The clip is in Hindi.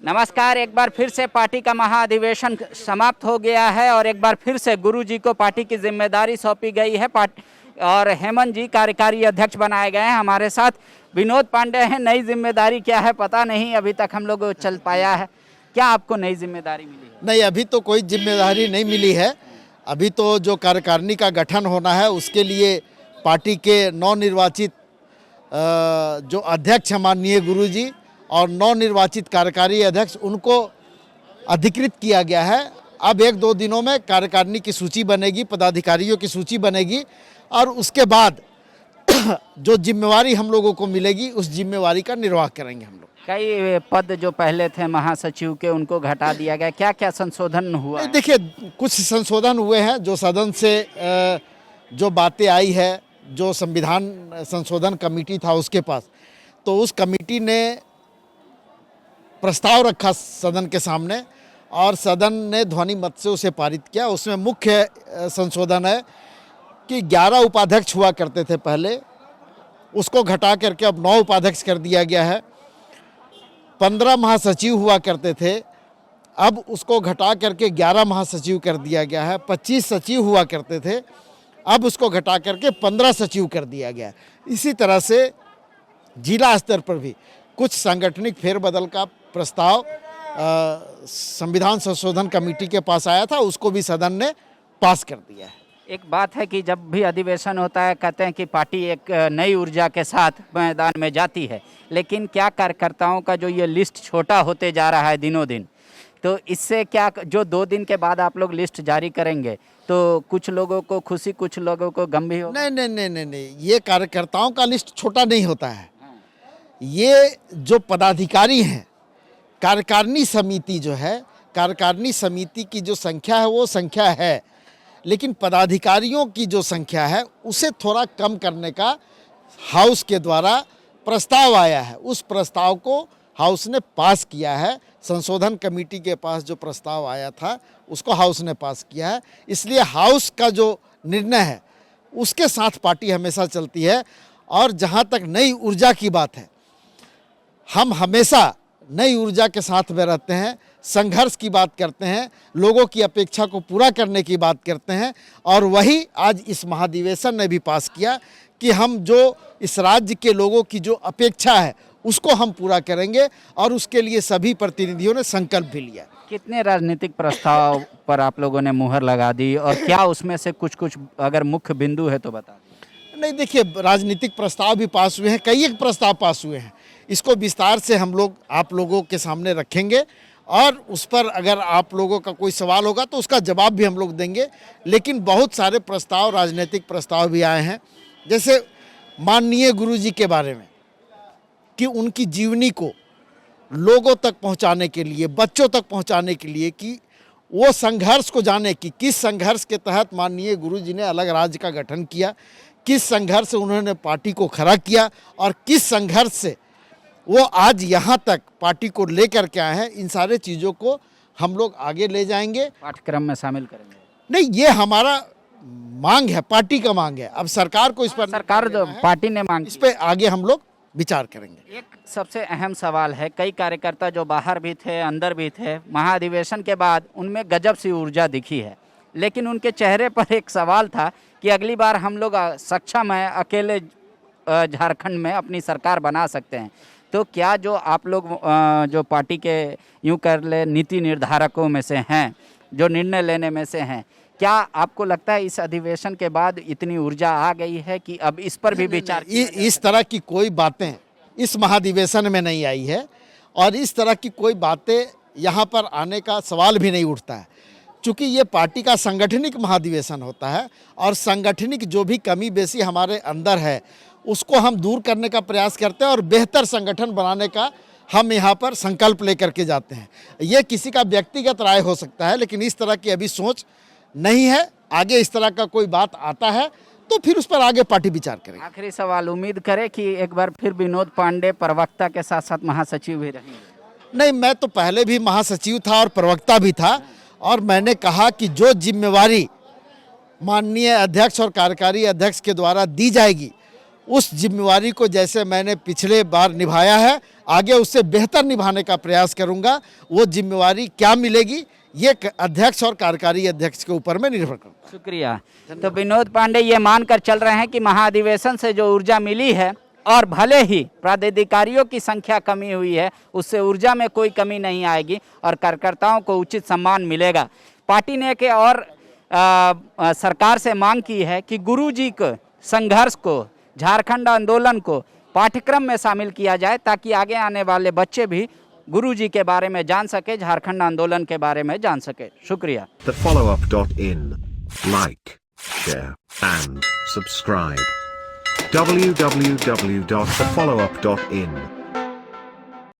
नमस्कार। एक बार फिर से पार्टी का महाअधिवेशन समाप्त हो गया है और एक बार फिर से गुरु जी को पार्टी की जिम्मेदारी सौंपी गई है। और हेमंत जी कार्यकारी अध्यक्ष बनाए गए हैं। हमारे साथ विनोद पांडे हैं। नई जिम्मेदारी क्या है पता नहीं, अभी तक हम लोग चल पाया है। क्या आपको नई जिम्मेदारी मिली है? नहीं, अभी तो कोई जिम्मेदारी नहीं मिली है। अभी तो जो कार्यकारिणी का गठन होना है उसके लिए पार्टी के नवनिर्वाचित जो अध्यक्ष हैं माननीय गुरु जी और नवनिर्वाचित कार्यकारी अध्यक्ष, उनको अधिकृत किया गया है। अब 1-2 दिनों में कार्यकारिणी की सूची बनेगी, पदाधिकारियों की सूची बनेगी और उसके बाद जो जिम्मेवारी हम लोगों को मिलेगी उस जिम्मेवारी का निर्वाह करेंगे हम लोग। कई पद जो पहले थे महासचिव के उनको घटा दिया गया, क्या क्या संशोधन हुआ है? देखिए, कुछ संशोधन हुए हैं जो सदन से जो बातें आई है, जो संविधान संशोधन कमेटी था उसके पास, तो उस कमेटी ने प्रस्ताव रखा सदन के सामने और सदन ने ध्वनि मत से उसे पारित किया। उसमें मुख्य संशोधन है कि 11 उपाध्यक्ष हुआ करते थे पहले, उसको घटा करके अब 9 उपाध्यक्ष कर दिया गया है। 15 महासचिव हुआ करते थे, अब उसको घटा करके 11 महासचिव कर दिया गया है। 25 सचिव हुआ करते थे, अब उसको घटा करके 15 सचिव कर दिया गया है। इसी तरह से जिला स्तर पर भी कुछ सांगठनिक फेरबदल का प्रस्ताव संविधान संशोधन कमेटी के पास आया था, उसको भी सदन ने पास कर दिया है। एक बात है कि जब भी अधिवेशन होता है कहते हैं कि पार्टी एक नई ऊर्जा के साथ मैदान में जाती है, लेकिन क्या कार्यकर्ताओं का जो ये लिस्ट छोटा होते जा रहा है दिनों दिन, तो इससे क्या जो 2 दिन के बाद आप लोग लिस्ट जारी करेंगे तो कुछ लोगों को खुशी, कुछ लोगों को गम भी होगा? नहीं, ये कार्यकर्ताओं का लिस्ट छोटा नहीं होता है। ये जो पदाधिकारी हैं, कार्यकारिणी समिति जो है, कार्यकारिणी समिति की जो संख्या है वो संख्या है, लेकिन पदाधिकारियों की जो संख्या है उसे थोड़ा कम करने का हाउस के द्वारा प्रस्ताव आया है। उस प्रस्ताव को हाउस ने पास किया है। संशोधन कमेटी के पास जो प्रस्ताव आया था उसको हाउस ने पास किया है। इसलिए हाउस का जो निर्णय है उसके साथ पार्टी हमेशा चलती है। और जहाँ तक नई ऊर्जा की बात है, हम हमेशा नई ऊर्जा के साथ में रहते हैं, संघर्ष की बात करते हैं, लोगों की अपेक्षा को पूरा करने की बात करते हैं और वही आज इस महाधिवेशन ने भी पास किया कि हम जो इस राज्य के लोगों की जो अपेक्षा है उसको हम पूरा करेंगे और उसके लिए सभी प्रतिनिधियों ने संकल्प भी लिया। कितने राजनीतिक प्रस्ताव पर आप लोगों ने मुहर लगा दी और क्या उसमें से कुछ अगर मुख्य बिंदु है तो बता दीजिए। नहीं, देखिए, राजनीतिक प्रस्ताव भी पास हुए हैं, कई एक प्रस्ताव पास हुए हैं। इसको विस्तार से हम लोग आप लोगों के सामने रखेंगे और उस पर अगर आप लोगों का कोई सवाल होगा तो उसका जवाब भी हम लोग देंगे। लेकिन बहुत सारे प्रस्ताव, राजनीतिक प्रस्ताव भी आए हैं, जैसे माननीय गुरु जी के बारे में कि उनकी जीवनी को लोगों तक पहुंचाने के लिए, बच्चों तक पहुंचाने के लिए, कि वो संघर्ष को जाने कि किस संघर्ष के तहत माननीय गुरु जी ने अलग राज्य का गठन किया, किस संघर्ष से उन्होंने पार्टी को खड़ा किया और किस संघर्ष से वो आज यहाँ तक पार्टी को लेकर के आए हैं। इन सारे चीज़ों को हम लोग आगे ले जाएंगे, पाठ्यक्रम में शामिल करेंगे। नहीं, ये हमारा मांग है, पार्टी का मांग है। अब सरकार को इस पर सरकार पार्टी ने मांग, इस पर आगे हम लोग विचार करेंगे। एक सबसे अहम सवाल है, कई कार्यकर्ता जो बाहर भी थे अंदर भी थे, महाधिवेशन के बाद उनमें गजब सी ऊर्जा दिखी है, लेकिन उनके चेहरे पर एक सवाल था कि अगली बार हम लोग सक्षम हैं, अकेले झारखंड में अपनी सरकार बना सकते हैं। तो क्या जो आप लोग जो पार्टी के यूं कर ले नीति निर्धारकों में से हैं, जो निर्णय लेने में से हैं, क्या आपको लगता है इस अधिवेशन के बाद इतनी ऊर्जा आ गई है कि अब इस पर भी विचार इस तरह की कोई बातें इस महाधिवेशन में नहीं आई है और इस तरह की कोई बातें यहाँ पर आने का सवाल भी नहीं उठता है, क्योंकि ये पार्टी का सांगठनिक महाधिवेशन होता है और सांगठनिक जो भी कमी बेसी हमारे अंदर है उसको हम दूर करने का प्रयास करते हैं और बेहतर संगठन बनाने का हम यहाँ पर संकल्प लेकर के जाते हैं। ये किसी का व्यक्तिगत राय हो सकता है, लेकिन इस तरह की अभी सोच नहीं है। आगे इस तरह का कोई बात आता है तो फिर उस पर आगे पार्टी विचार करेगी। आखिरी सवाल, उम्मीद करें कि एक बार फिर विनोद पांडे प्रवक्ता के साथ साथ महासचिव भी रहेंगे? नहीं, मैं तो पहले भी महासचिव था और प्रवक्ता भी था और मैंने कहा कि जो जिम्मेवारी माननीय अध्यक्ष और कार्यकारी अध्यक्ष के द्वारा दी जाएगी उस जिम्मेवारी को जैसे मैंने पिछले बार निभाया है, आगे उससे बेहतर निभाने का प्रयास करूंगा। वो जिम्मेवारी क्या मिलेगी, ये अध्यक्ष और कार्यकारी अध्यक्ष के ऊपर में निर्भर करूंगा। शुक्रिया। तो विनोद पांडे ये मानकर चल रहे हैं कि महाधिवेशन से जो ऊर्जा मिली है, और भले ही पदाधिकारियों की संख्या कमी हुई है, उससे ऊर्जा में कोई कमी नहीं आएगी और कार्यकर्ताओं को उचित सम्मान मिलेगा। पार्टी ने एक और सरकार से मांग की है कि गुरुजी को संघर्ष को, झारखंड आंदोलन को पाठ्यक्रम में शामिल किया जाए, ताकि आगे आने वाले बच्चे भी गुरुजी के बारे में जान सके, झारखंड आंदोलन के बारे में जान सके। शुक्रिया। TheFollowUp.in. Like, share and subscribe. www.thefollowup.in